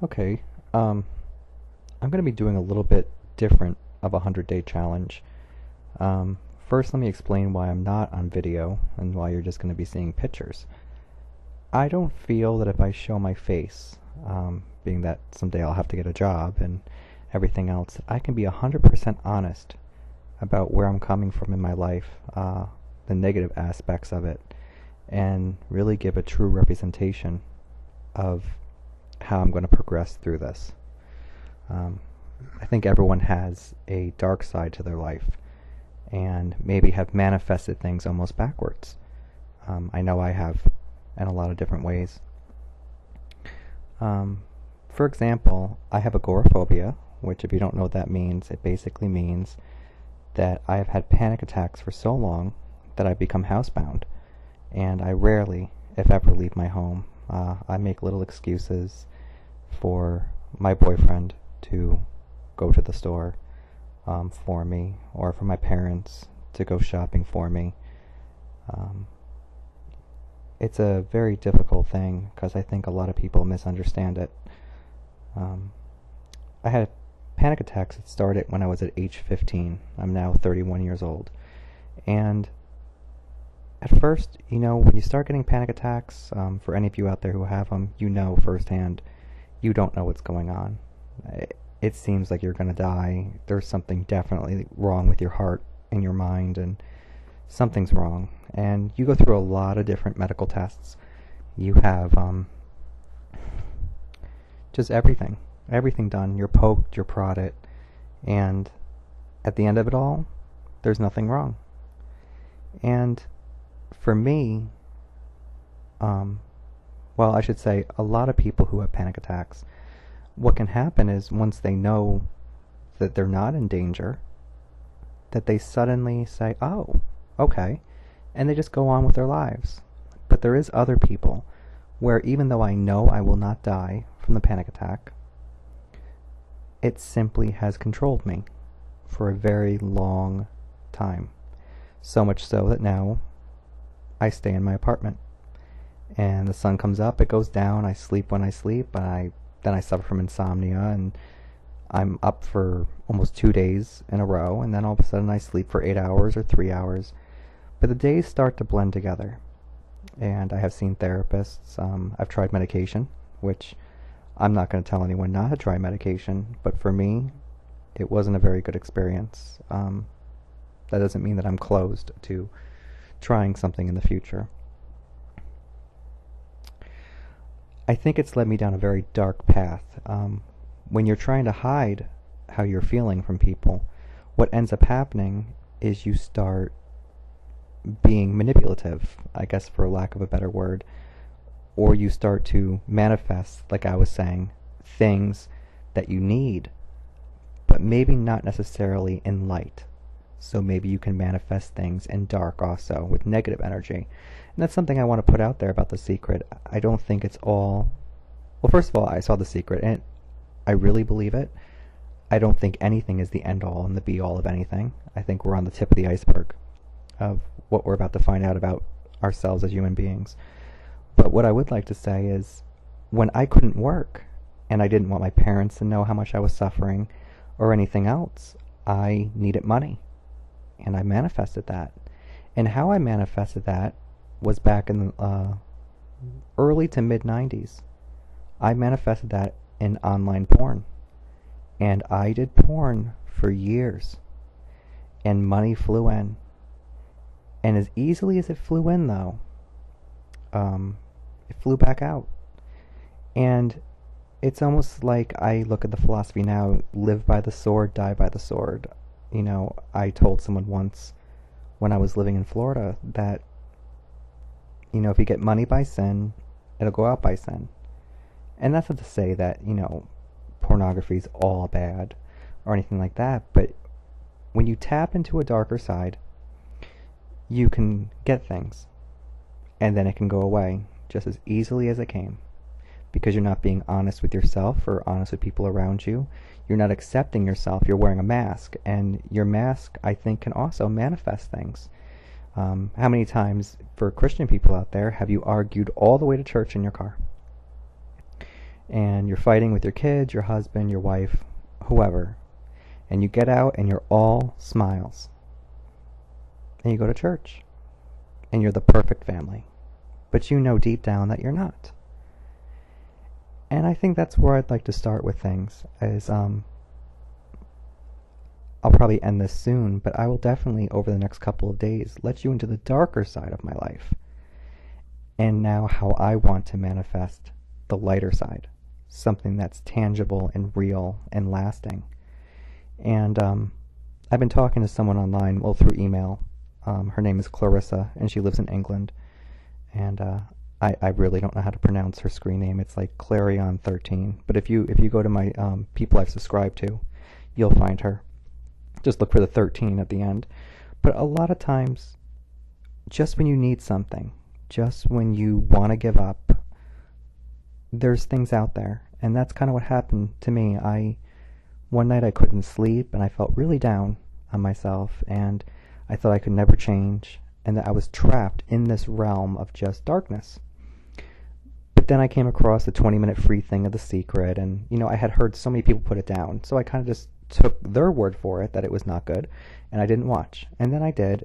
Okay, I'm going to be doing a little bit different of a 100-day challenge. First, let me explain why I'm not on video and why you're just going to be seeing pictures. I don't feel that if I show my face, being that someday I'll have to get a job and everything else, I can be 100% honest about where I'm coming from in my life, the negative aspects of it, and really give a true representation of how I'm going to progress through this. Um, I think everyone has a dark side to their life and maybe have manifested things almost backwards. I know I have in a lot of different ways. For example, I have agoraphobia, which if you don't know what that means, it basically means that I have had panic attacks for so long that I've become housebound, and I rarely, if ever, leave my home. I make little excuses for my boyfriend to go to the store for me, or for my parents to go shopping for me. Um, it's a very difficult thing because I think a lot of people misunderstand it. Um, I had panic attacks that started when I was at age 15. I'm now 31 years old. And at first, when you start getting panic attacks, for any of you out there who have them, you know firsthand, you don't know what's going on. It seems like you're going to die. There's something definitely wrong with your heart and your mind, and something's wrong. And you go through a lot of different medical tests. You have just everything done. You're poked, you're prodded, and at the end of it all, there's nothing wrong. And for me, well, I should say, a lot of people who have panic attacks, what can happen is once they know that they're not in danger, that they suddenly say, oh, okay, and they just go on with their lives. But there is other people where even though I know I will not die from the panic attack, it simply has controlled me for a very long time. So much so that now I stay in my apartment. And the sun comes up, it goes down, I sleep when I sleep, and then I suffer from insomnia, and I'm up for almost 2 days in a row, and then all of a sudden I sleep for 8 hours or 3 hours. But the days start to blend together, and I have seen therapists. I've tried medication, which I'm not going to tell anyone not to try medication, but for me, it wasn't a very good experience. That doesn't mean that I'm closed to trying something in the future. I think it's led me down a very dark path. When you're trying to hide how you're feeling from people, what ends up happening is you start being manipulative, I guess for lack of a better word, or you start to manifest, like I was saying, things that you need, but maybe not necessarily in light. So maybe you can manifest things in dark also, with negative energy. And that's something I want to put out there about The Secret. I don't think it's all... Well, first of all, I saw The Secret, and I really believe it. I don't think anything is the end-all and the be-all of anything. I think we're on the tip of the iceberg of what we're about to find out about ourselves as human beings. But what I would like to say is, when I couldn't work, and I didn't want my parents to know how much I was suffering or anything else, I needed money. And I manifested that. And how I manifested that was back in the early to mid-90s. I manifested that in online porn. And I did porn for years. And money flew in. And as easily as it flew in, though, it flew back out. And it's almost like I look at the philosophy now, live by the sword, die by the sword. I told someone once when I was living in Florida that, if you get money by sin, it'll go out by sin. And that's not to say that, pornography is all bad or anything like that, but when you tap into a darker side, you can get things, and then it can go away just as easily as it came. Because you're not being honest with yourself or honest with people around you. You're not accepting yourself. You're wearing a mask. And your mask, I think, can also manifest things. How many times, for Christian people out there, have you argued all the way to church in your car? and you're fighting with your kids, your husband, your wife, whoever, and you get out and you're all smiles, and you go to church, and you're the perfect family, but you know deep down that you're not. And I think that's where I'd like to start with things, is I'll probably end this soon, but I will definitely, over the next couple of days, let you into the darker side of my life, and now how I want to manifest the lighter side, something that's tangible and real and lasting. And I've been talking to someone online, well, through email. Her name is Clarissa, and she lives in England. And I really don't know how to pronounce her screen name. It's like Clarion13. But if you go to my people I've subscribed to, you'll find her. Just look for the 13 at the end. But a lot of times, just when you need something, just when you want to give up, there's things out there. And that's kind of what happened to me. One night I couldn't sleep, and I felt really down on myself, and I thought I could never change, and that I was trapped in this realm of just darkness. But then I came across the 20-minute free thing of The Secret, and I had heard so many people put it down, so I kind of just took their word for it that it was not good, and I didn't watch. And then I did,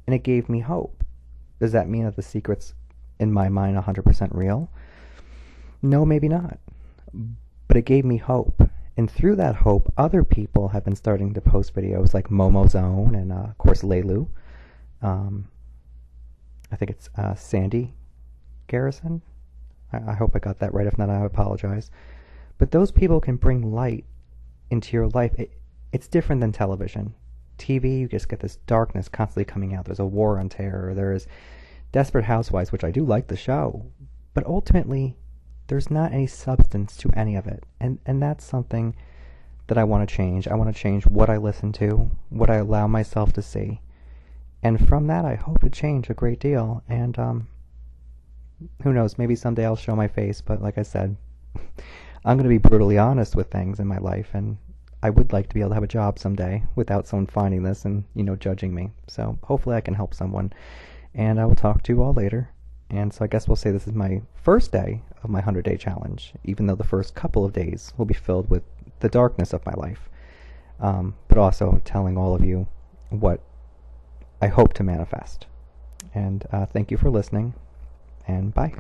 and it gave me hope. Does that mean that The Secret's, in my mind, 100% real? No, maybe not. But it gave me hope. And through that hope, other people have been starting to post videos, like Momo Zone and, of course, Leilu. I think it's Sandy Garrison. I hope I got that right. If not, I apologize. But those people can bring light into your life. It's different than television. TV, you just get this darkness constantly coming out. There's a war on terror. There's Desperate Housewives, which I do like the show. But ultimately, there's not any substance to any of it. And that's something that I want to change. I want to change what I listen to, what I allow myself to see. And from that, I hope to change a great deal. And who knows, maybe someday I'll show my face. But like I said, I'm going to be brutally honest with things in my life. And I would like to be able to have a job someday without someone finding this and, judging me. So hopefully I can help someone. And I will talk to you all later. And so I guess we'll say this is my first day of my 100-day challenge, even though the first couple of days will be filled with the darkness of my life, but also telling all of you what I hope to manifest. And thank you for listening, and bye.